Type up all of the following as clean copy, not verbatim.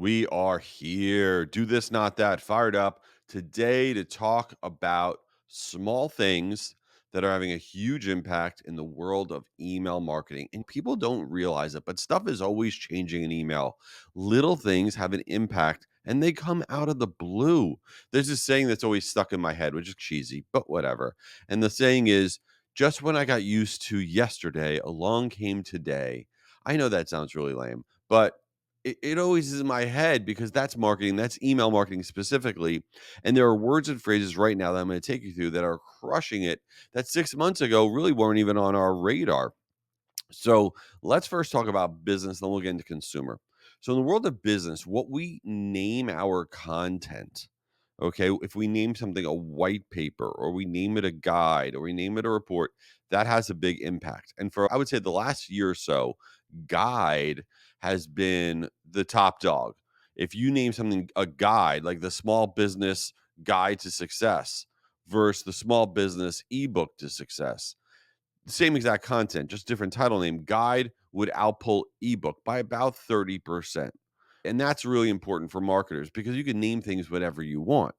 We are here. Do this, not that. Fired up today to talk about small things that are having a huge impact in the world of email marketing. And people don't realize it, but stuff is always changing in email. Little things have an impact and they come out of the blue. There's this saying that's always stuck in my head, which is cheesy, but whatever. And the saying is, just when I got used to yesterday, along came today. I know that sounds really lame, but it always is in my head because that's marketing, that's email marketing specifically. And there are words and phrases right now that I'm going to take you through that are crushing it that 6 months ago really weren't even on our radar. So let's first talk about business, then we'll get into consumer. So, in the world of business, what we name our content, okay, if we name something a white paper or we name it a guide or we name it a report, that has a big impact. And for, I would say, the last year or so, guide has been the top dog. If you name something a guide, like the small business guide to success versus the small business ebook to success, same exact content, just different title name. Guide would outpull ebook by about 30%. And that's really important for marketers because you can name things whatever you want.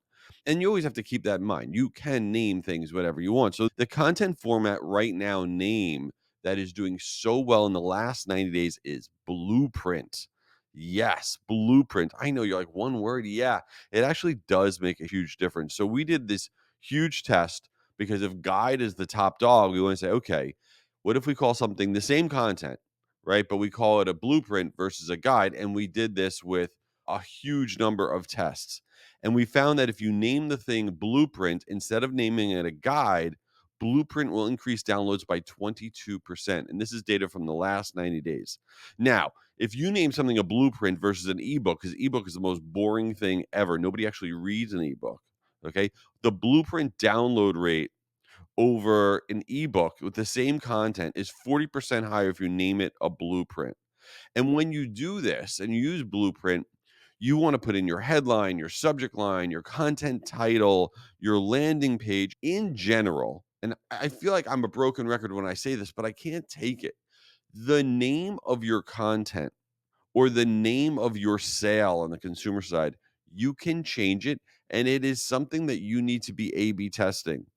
And you always have to keep that in mind. You can name things whatever you want. So the content format right now, name that is doing so well in the last 90 days is blueprint. Yes, blueprint. I know you're like, one word. Yeah, it actually does make a huge difference. So we did this huge test because if guide is the top dog, we want to say, okay, what if we call something the same content, right? But we call it a blueprint versus a guide. And we did this with a huge number of tests. And we found that if you name the thing blueprint instead of naming it a guide, blueprint will increase downloads by 22%. And this is data from the last 90 days. Now, if you name something a blueprint versus an ebook, because ebook is the most boring thing ever, nobody actually reads an ebook. Okay. The blueprint download rate over an ebook with the same content is 40% higher if you name it a blueprint. And when you do this and you use blueprint, you want to put in your headline, your subject line, your content title, your landing page in general. And I feel like I'm a broken record when I say this, but I can't take it. The name of your content or the name of your sale on the consumer side, you can change it. And it is something that you need to be A B testing.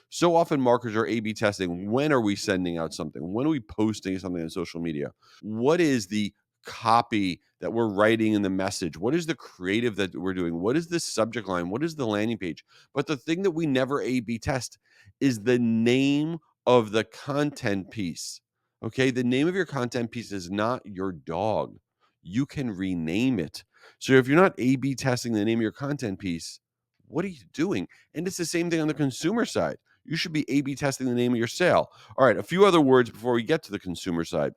So often marketers are A B testing. When are we sending out something? When are we posting something on social media? What is the copy that we're writing in the message? What is the creative that we're doing? What is the subject line? What is the landing page? But the thing that we never A B test is the name of the content piece. Okay. The name of your content piece is not your dog. You can rename it. So if you're not A B testing the name of your content piece, what are you doing? And it's the same thing on the consumer side. You should be A B testing the name of your sale. All right, a few other words before we get to the consumer side.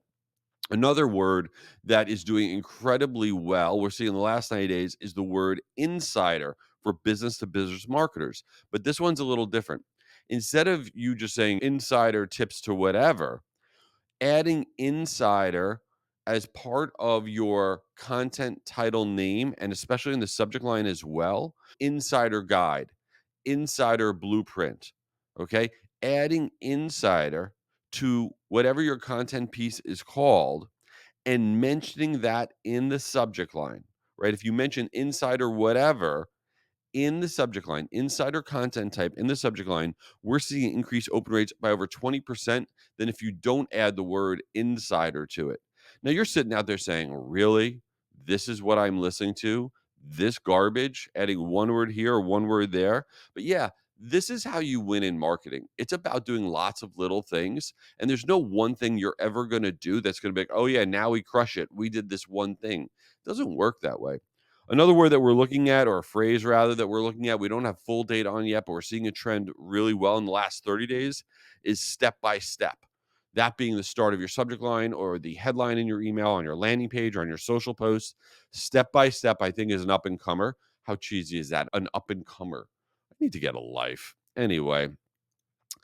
Another word that is doing incredibly well, we're seeing in the last 90 days, is the word insider for business to business marketers. But this one's a little different. Instead of you just saying insider tips to whatever, adding insider as part of your content title name and especially in the subject line as well, insider guide, insider blueprint. Okay. Adding insider to whatever your content piece is called and mentioning that in the subject line, right? If you mention insider whatever, in the subject line, insider content type in the subject line, we're seeing increased open rates by over 20% than if you don't add the word insider to it. Now you're sitting out there saying, really? This is what I'm listening to? This garbage, adding one word here or one word there. But yeah, this is how you win in marketing. It's about doing lots of little things. And there's no one thing you're ever going to do that's going to be like, oh, yeah, now we crush it. We did this one thing. It doesn't work that way. Another word that we're looking at, or a phrase rather, that we're looking at, we don't have full data on yet, but we're seeing a trend really well in the last 30 days, is step by step. That being the start of your subject line or the headline in your email, on your landing page, or on your social posts. Step by step, I think, is an up and comer. How cheesy is that? An up and comer. I need to get a life. Anyway,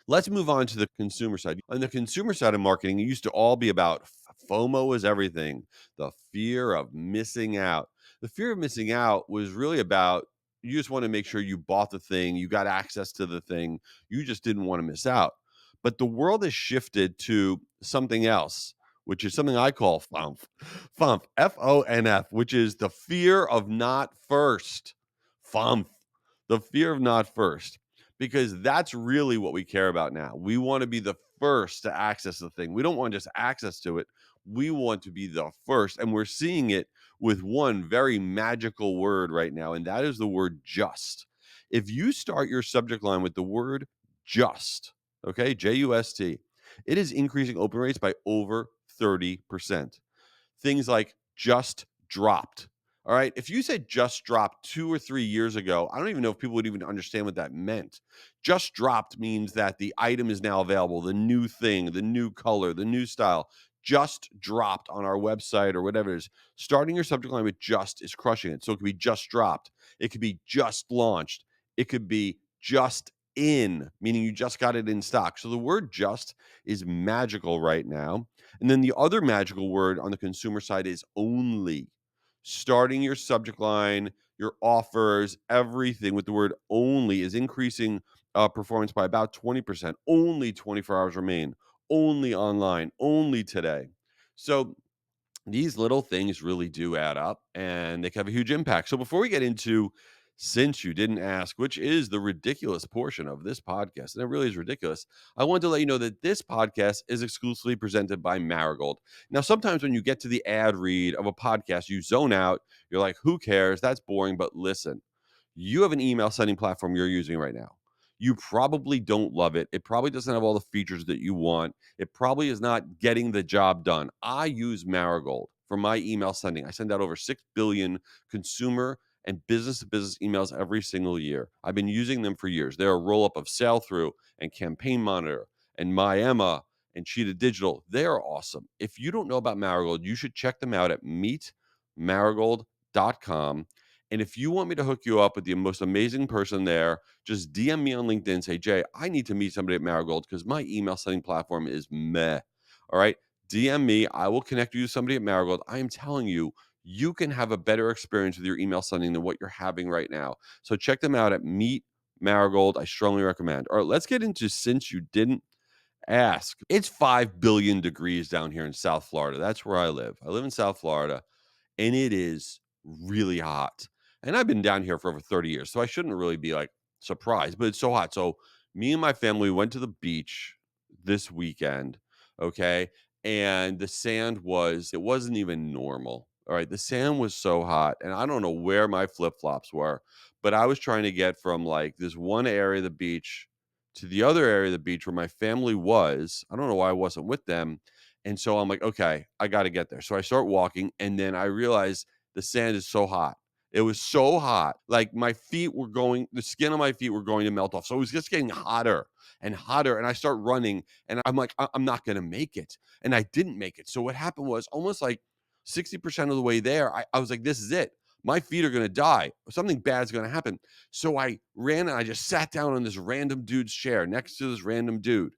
let's move on to the consumer side. On the consumer side of marketing, it used to all be about FOMO is everything, the fear of missing out. The fear of missing out was really about you just want to make sure you bought the thing, you got access to the thing, you just didn't want to miss out. But the world has shifted to something else. which is something I call FUNF, FONF, which is the fear of not first. FUNF, the fear of not first, because that's really what we care about now. We want to be the first to access the thing. We don't want just access to it. We want to be the first. And we're seeing it with one very magical word right now, and that is the word just. If you start your subject line with the word just, okay, JUST, it is increasing open rates by over 30%. Things like just dropped. All right. If you said just dropped 2 or 3 years ago, I don't even know if people would even understand what that meant. Just dropped means that the item is now available, the new thing, the new color, the new style just dropped on our website or whatever it is. Starting your subject line with just is crushing it. So it could be just dropped, it could be just launched, it could be just in, meaning you just got it in stock. So the word just is magical right now. And then the other magical word on the consumer side is only. Starting your subject line, your offers, everything with the word only is increasing performance by about 20%. Only 24 hours remain. Only online. Only today. So these little things really do add up and they can have a huge impact. So before we get into since you didn't ask, which is the ridiculous portion of this podcast, and it really is ridiculous, I want to let you know that this podcast is exclusively presented by Marigold. Now, sometimes when you get to the ad read of a podcast, you zone out. You're like, who cares? That's boring. But listen, you have an email sending platform you're using right now. You probably don't love it. It probably doesn't have all the features that you want. It probably is not getting the job done. I use Marigold for my email sending. I send out over 6 billion consumer and business to business emails every single year. I've been using them for years. They're a roll up of Sell Through and Campaign Monitor and My Emma and Cheetah Digital. They are awesome. If you don't know about Marigold, you should check them out at meetmarigold.com. And if you want me to hook you up with the most amazing person there, just DM me on LinkedIn. Say, Jay, I need to meet somebody at Marigold because my email sending platform is meh. All right. DM me. I will connect you to somebody at Marigold. I am telling you, you can have a better experience with your email sending than what you're having right now. So check them out at Meet Marigold. I strongly recommend. All right, let's get into since you didn't ask. It's 5 billion degrees down here in South Florida. That's where I live. I live in South Florida and it is really hot. And I've been down here for over 30 years, so I shouldn't really be like surprised, but it's so hot. So me and my family went to the beach this weekend, okay? And the sand it wasn't even normal. All right. The sand was so hot. And I don't know where my flip-flops were, but I was trying to get from like this one area of the beach to the other area of the beach where my family was. I don't know why I wasn't with them. And so I'm like, okay, I got to get there. So I start walking, and then I realize the sand is so hot. It was so hot. Like the skin on my feet were going to melt off. So it was just getting hotter and hotter. And I start running, and I'm like, I'm not going to make it. And I didn't make it. So what happened was almost like 60% of the way there, I was like, this is it. My feet are going to die. Something bad's going to happen. So I ran and I just sat down on this random dude's chair next to this random dude.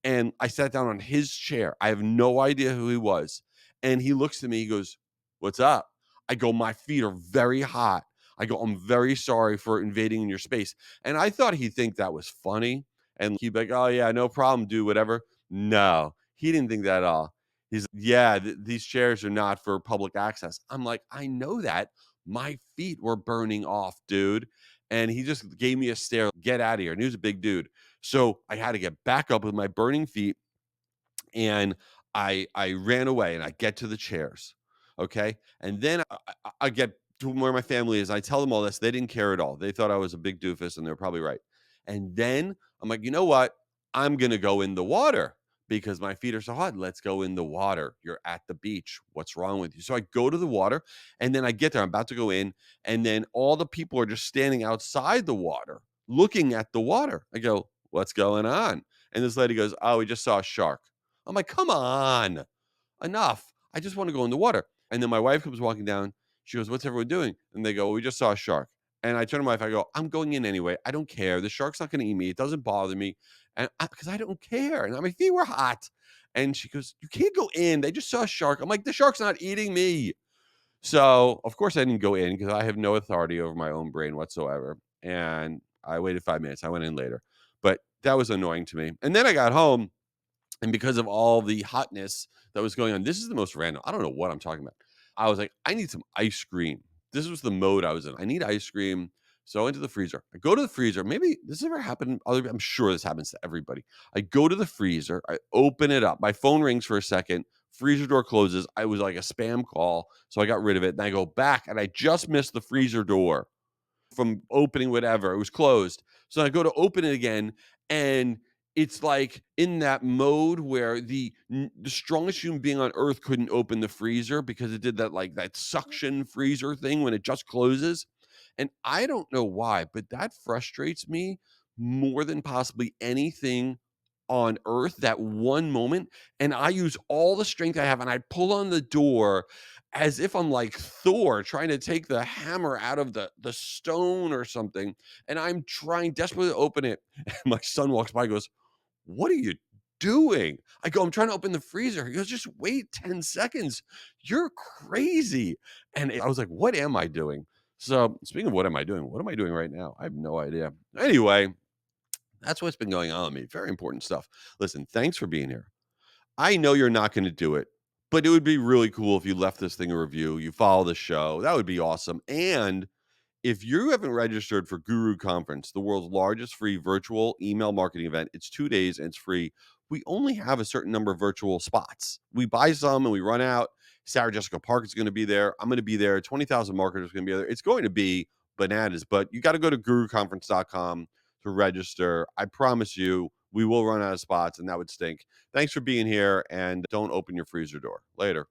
And I sat down on his chair. I have no idea who he was. And he looks at me, he goes, "What's up?" I go, "My feet are very hot." I go, "I'm very sorry for invading in your space." And I thought he'd think that was funny. And he'd be like, "Oh, yeah, no problem, dude, whatever." No, he didn't think that at all. He's, "Yeah, these chairs are not for public access." I'm like, "I know that. My feet were burning off, dude." And he just gave me a stare, "Get out of here." And he was a big dude. So I had to get back up with my burning feet, and I ran away and I get to the chairs. Okay. And then I get to where my family is. I tell them all this. They didn't care at all. They thought I was a big doofus, and they're probably right. And then I'm like, you know what? I'm gonna go in the water because my feet are so hot. Let's go in the water. You're at the beach. What's wrong with you? So I go to the water, and then I get there. I'm about to go in, and then all the people are just standing outside the water looking at the water. I go, "What's going on?" And this lady goes, "Oh, we just saw a shark." I'm like, "Come on, enough. I just want to go in the water." And then my wife comes walking down. She goes, "What's everyone doing?" And they go, "Well, we just saw a shark." And I turn to my wife. I go, "I'm going in anyway. I don't care. The shark's not going to eat me. It doesn't bother me, and because I don't care." And my feet were hot. And she goes, "You can't go in. They just saw a shark." I'm like, "The shark's not eating me." So of course I didn't go in because I have no authority over my own brain whatsoever. And I waited 5 minutes. I went in later, but that was annoying to me. And then I got home, and because of all the hotness, that was going on. This is the most random. I don't know what I'm talking about. I was like, I need some ice cream. This was the mode I was in. I need ice cream. So I went to the freezer. I go to the freezer. Maybe this ever happened. I'm sure this happens to everybody. I go to the freezer. I open it up. My phone rings for a second. Freezer door closes. I was like a spam call. So I got rid of it. And I go back and I just missed the freezer door from opening whatever. It was closed. So I go to open it again, and it's like in that mode where the strongest human being on earth couldn't open the freezer because it did that like that suction freezer thing when it just closes. And I don't know why, but that frustrates me more than possibly anything on earth, that one moment. And I use all the strength I have and I pull on the door as if I'm like Thor trying to take the hammer out of the stone or something. And I'm trying desperately to open it. And my son walks by and goes, "What are you doing?" I go, "I'm trying to open the freezer." He goes, "Just wait 10 seconds. You're crazy." And I was like, "What am I doing?" So speaking of what am I doing right now? I have no idea. Anyway, that's what's been going on with me. Very important stuff. Listen, thanks for being here. I know you're not going to do it, but it would be really cool if you left this thing a review. You follow the show. That would be awesome. And if you haven't registered for Guru Conference, the world's largest free virtual email marketing event, it's 2 days and it's free. We only have a certain number of virtual spots. We buy some and we run out. Sarah Jessica Parker is going to be there. I'm going to be there. 20,000 marketers are going to be there. It's going to be bananas, but you got to go to guruconference.com to register. I promise you, we will run out of spots and that would stink. Thanks for being here, and don't open your freezer door. Later.